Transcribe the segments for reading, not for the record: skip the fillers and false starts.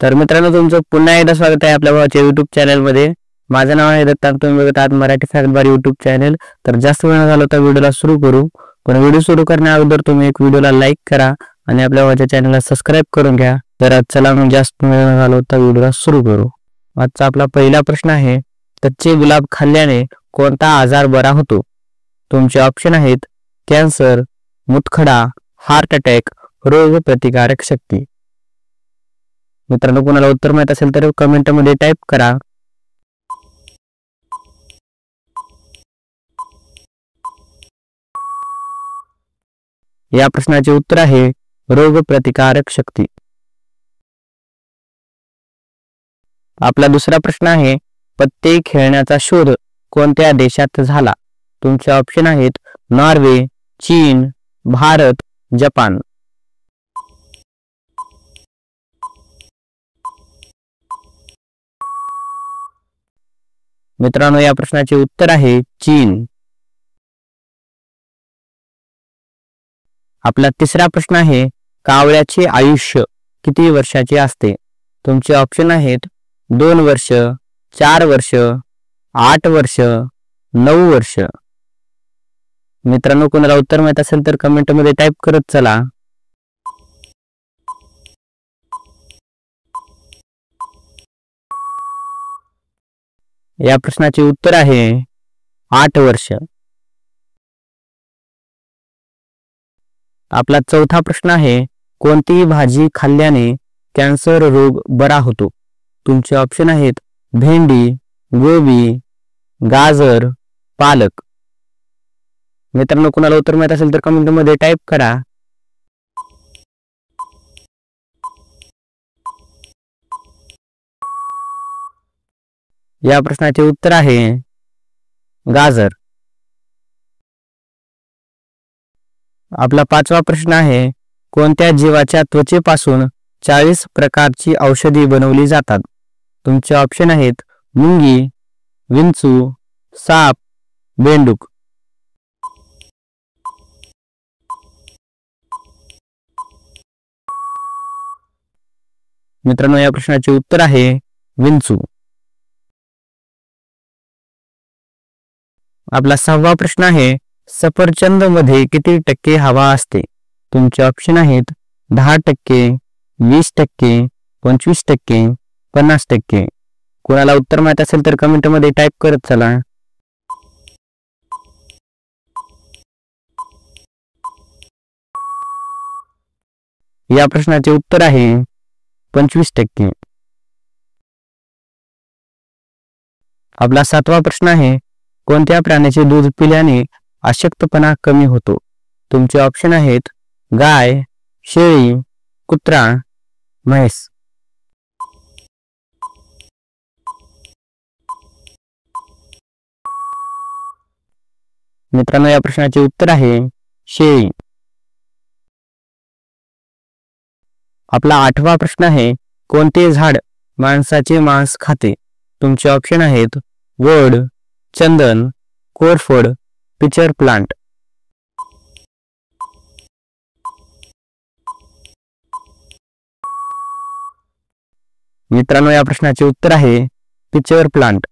तर मित्रांनो, तुमचं पुन्हा एकदा स्वागत आहे आपल्या भावाच्या YouTube चॅनलमध्ये. माझं नाव आहे दत्ता. तुम्ही बघत आहात मराठी फॅक्ट बार YouTube चॅनल. तर जास्त वेळ झाला तर व्हिडिओला सुरू करू. पण व्हिडिओ सुरू करण्याअगोदर तुम्ही एक व्हिडिओला लाईक करा आणि आपल्या भावाच्या चॅनलला सबस्क्राईब करून घ्या. तर चला मग जास्त वेळ झाला तर व्हिडिओला सुरू करू. आजचा आपला पहिला प्रश्न आहे, कच्चे गुलाब खाल्ल्याने कोणता आजार बरा होतो? तुमचे ऑप्शन आहेत कॅन्सर, मुतखडा, हार्ट अटॅक, रोग प्रतिकारक शक्ती. मित्रांनो, कोणाला उत्तर माहित असेल तर कमेंट मध्ये टाइप करा. या प्रश्नाचे उत्तर आहे रोग प्रतिकारक शक्ती. आपला दुसरा प्रश्न आहे, पत्ते खेळण्याचा शोध कोणत्या देशात झाला? तुमचे ऑप्शन आहेत नॉर्वे, चीन, भारत, जपान. मित्रांनो, या प्रश्नाचे उत्तर आहे चीन. आपला तिसरा प्रश्न आहे, कावळ्याचे आयुष्य किती वर्षाचे असते? तुमचे ऑप्शन आहेत 2 वर्ष, 4 वर्ष, 8 वर्ष, 9 वर्ष. मित्रांनो, कोणाला उत्तर माहित असेल तर कमेंट मध्ये टाइप करत चला. या प्रश्नाचे उत्तर आहे 8 वर्ष. आपला चौथा प्रश्न आहे, कोणती भाजी खाल्ल्याने कॅन्सर रोग बरा होतो? तुमचे ऑप्शन आहेत भेंडी, गोबी, गाजर, पालक. मित्रांनो, कोणाला उत्तर माहित असेल तर कमेंट मध्ये टाइप करा. या प्रश्नाचे उत्तर आहे गाजर. आपला पाचवा प्रश्न आहे, कोणत्या जीवाच्या त्वचेपासून 40 प्रकारची औषधी बनवली जातात? तुमचे ऑप्शन आहेत मुंगी, विंचू, साप, बेंडूक. मित्रांनो, या प्रश्नाचे उत्तर आहे विंचू. आपला 6वा प्रश्न आहे, सफरचंद मध्ये किती टक्के हवा असते? तुमचे ऑप्शन आहेत 10%, 20%, 25%, 50%. कोणाला उत्तर माहित असेल तर कमेंट मध्ये टाइप करत चला. या प्रश्नाचे उत्तर आहे 25%. आपला 7वा प्रश्न आहे, कोणत्या प्राण्याचे दूध पिल्याने अशक्तपणा कमी होतो? तुमचे ऑप्शन आहेत गाय, शेळी, कुत्रा, म्हैस. मित्रांनो, या प्रश्नाचे उत्तर आहे शेळी. आपला 8वा प्रश्न आहे, कोणते झाड माणसाचे मांस खाते? तुमचे ऑप्शन आहेत वड, चंदन, कोरफड, पिचर प्लांट. मित्रांनो, या प्रश्नाचे उत्तर आहे पिचर प्लांट.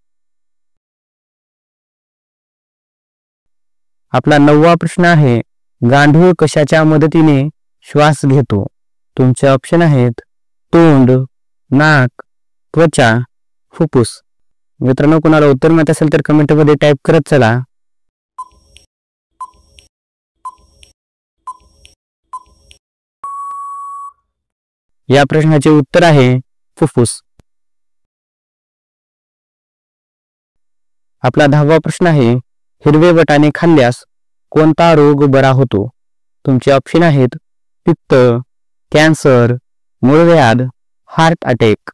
आपला 9वा प्रश्न आहे, गांडूळ कशाच्या मदतीने श्वास घेतो? तुमचे ऑप्शन आहेत तोंड, नाक, त्वचा, फुफ्फुस. मित्रांनो, कोणाला उत्तर माहित असेल तर कमेंट मध्ये टाइप करत चला. या प्रश्नाचे उत्तर आहे फुफ्फुस. आपला 10वा प्रश्न आहे, हिरवे वाटाणे खाल्ल्यास कोणता रोग बरा होतो? तुमचे ऑप्शन आहेत पित्त, कॅन्सर, मूळव्याध, हार्ट अटॅक.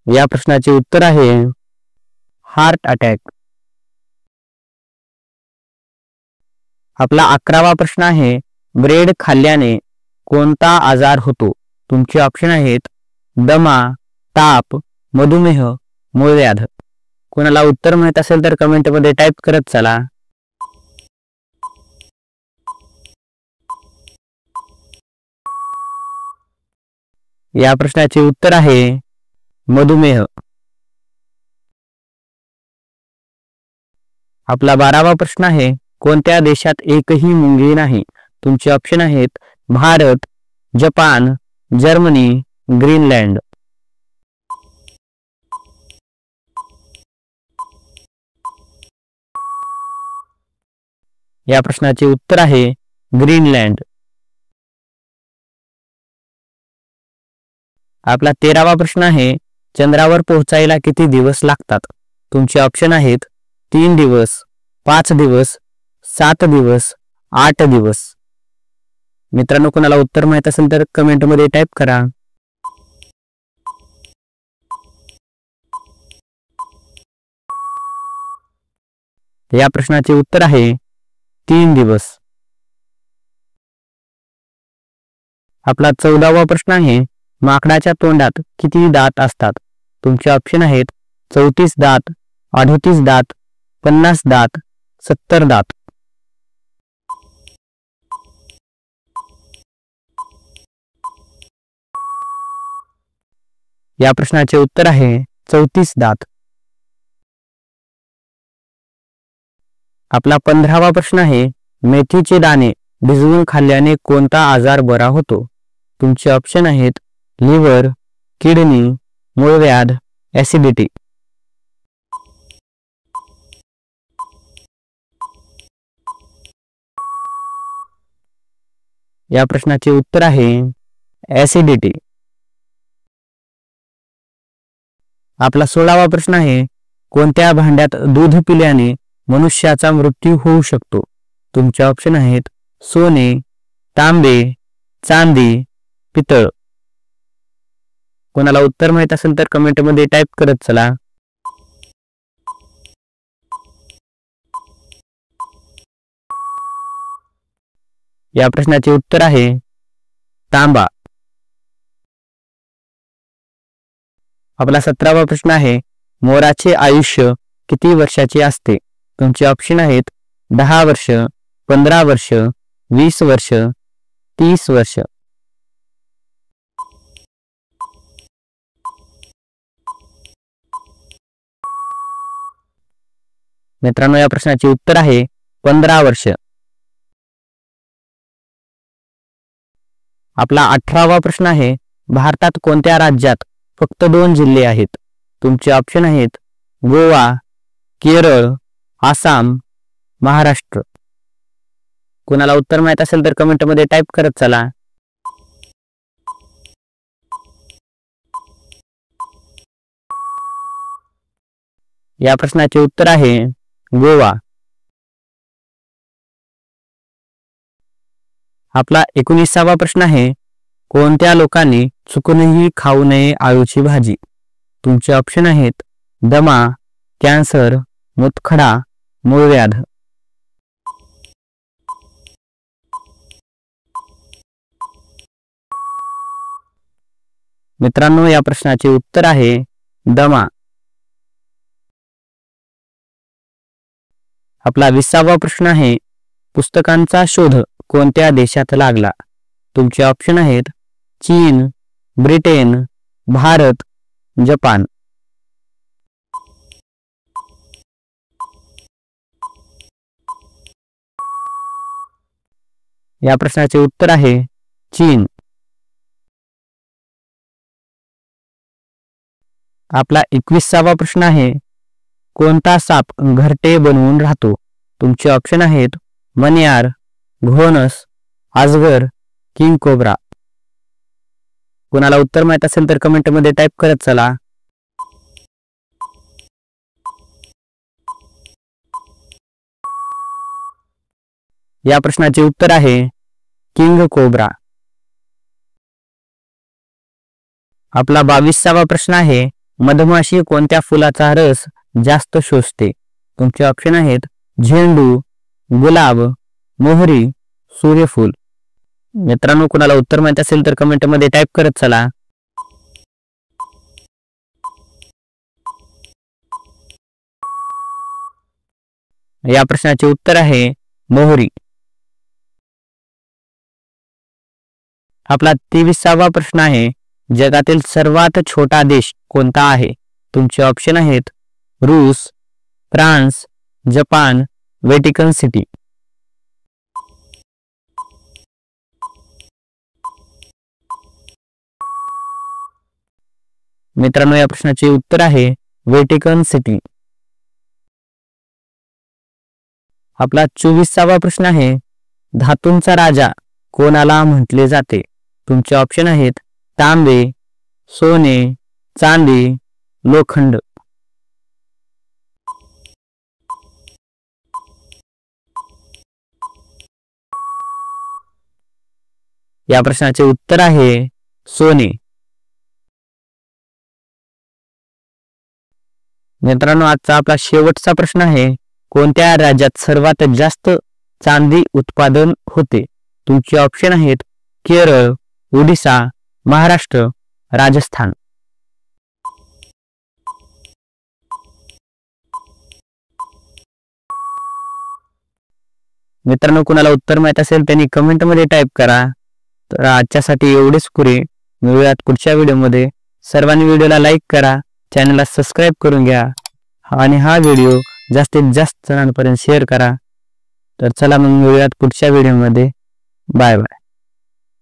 या प्रश्नाचे उत्तर आहे हार्ट अटॅक. आपला 11वा प्रश्न आहे, ब्रेड खाल्ल्याने कोणता आजार होतो? तुमचे ऑप्शन आहेत दमा, ताप, मधुमेह, मूळव्याध. कोणाला उत्तर माहित असेल तर कमेंट मध्ये टाइप करत चला. या प्रश्नाचे उत्तर आहे मधुमेह. आपला 12वा प्रश्न आहे, कोणत्या देशात एकही मुंगी नाही? तुमचे ऑप्शन आहेत भारत, जपान, जर्मनी, ग्रीनलँड. या प्रश्नाचे उत्तर आहे ग्रीनलँड. आपला 13वा प्रश्न आहे, चंद्रावर पोहोचायला किती दिवस लागतात? तुमचे ऑप्शन आहेत 3 दिवस, 5 दिवस, 7 दिवस, 8 दिवस. मित्रांनो, कोणाला उत्तर माहित असेल तर कमेंटमध्ये टाईप करा. या प्रश्नाचे उत्तर आहे 3 दिवस. आपला 14वा प्रश्न आहे, माकडाच्या तोंडात किती दात असतात? तुमचे ऑप्शन आहेत 34 दात, 38 दात, 50 दात, 70 दात. या प्रश्नाचे उत्तर आहे 34 दात. आपला 15वा प्रश्न आहे, मेथीचे दाणे भिजवून खाल्ल्याने कोणता आजार बरा होतो? तुमचे ऑप्शन आहेत लिव्हर, किडनी, मूळव्याध, ऍसिडिटी. या प्रश्नाचे उत्तर आहे ऍसिडिटी. आपला 16वा प्रश्न आहे, कोणत्या भांड्यात दूध पिल्याने मनुष्याचा मृत्यू होऊ शकतो? तुमचे ऑप्शन आहेत सोने, तांबे, चांदी, पितळ. कोणाला उत्तर माहित असेल तर कमेंटमध्ये टाईप करत चला. या प्रश्नाचे उत्तर आहे तांबा. आपला 17वा प्रश्न आहे, मोराचे आयुष्य किती वर्षाचे असते? तुमचे ऑप्शन आहेत 10 वर्ष, 15 वर्ष, 20 वर्ष, 30 वर्ष. मित्रांनो, या प्रश्नाचे उत्तर आहे 15 वर्ष. आपला 18वा प्रश्न आहे, भारतात कोणत्या राज्यात फक्त 2 जिल्हे आहेत? तुमचे ऑप्शन आहेत गोवा, केरळ, आसाम, महाराष्ट्र. कोणाला उत्तर माहित असेल तर कमेंटमध्ये टाईप करत चला. या प्रश्नाचे उत्तर आहे गोवा. आपला 19वा प्रश्न आहे, कोणत्या लोकांनी चुकूनही खाऊ नये आळूची भाजी? तुमचे ऑप्शन आहेत दमा, कॅन्सर, मूतखडा, मूळव्याध. मित्रांनो, या प्रश्नाचे उत्तर आहे दमा. आपला 20वा प्रश्न आहे, पुस्तकांचा शोध कोणत्या देशात लागला? तुमचे ऑप्शन आहेत चीन, ब्रिटन, भारत, जपान. या प्रश्नाचे उत्तर आहे चीन. आपला 21वा प्रश्न आहे, कोणता साप घरटे बनवून राहतो? तुमचे ऑप्शन आहेत मण्यार, घोणस, अजगर, किंग कोब्रा. कोणाला उत्तर माहित असेल तर कमेंटमध्ये टाईप करत चला. या प्रश्नाचे उत्तर आहे किंग कोब्रा. आपला 22वा प्रश्न आहे, मधमाशी कोणत्या फुलाचा रस जास्त शोषते? तुमचे ऑप्शन आहेत झेंडू, गुलाब, मोहरी, सूर्यफूल. मित्रांनो, कोणाला उत्तर माहित असेल तर कमेंटमध्ये टाईप करत चला. या प्रश्नाचे उत्तर आहे मोहरी. आपला 23वा प्रश्न आहे, जगातील सर्वात छोटा देश कोणता आहे? तुमचे ऑप्शन आहेत रूस, फ्रान्स, जपान, व्हॅटिकन सिटी. मित्रांनो, या प्रश्नाचे उत्तर आहे व्हॅटिकन सिटी. आपला 24वा प्रश्न आहे, धातूंचा राजा कोणाला म्हटले जाते? तुमचे ऑप्शन आहेत तांबे, सोने, चांदी, लोखंड. या प्रश्नाचे उत्तर आहे सोने. मित्रांनो, आजचा आपला शेवटचा प्रश्न आहे, कोणत्या राज्यात सर्वात जास्त चांदी उत्पादन होते? तुमचे ऑप्शन आहेत केरळ, ओडिशा, महाराष्ट्र, राजस्थान. मित्रांनो, कुणाला उत्तर माहित असेल त्यांनी कमेंटमध्ये टाईप करा. तर आजच्यासाठी एवढेच पुरे. मिळूयात पुढच्या व्हिडिओमध्ये. सर्वांनी व्हिडिओला लाईक करा, चॅनलला सबस्क्राईब करून घ्या आणि हा व्हिडिओ जास्तीत जास्त जणांपर्यंत शेअर करा. तर चला मग मिळूयात पुढच्या व्हिडिओमध्ये. Bye bye.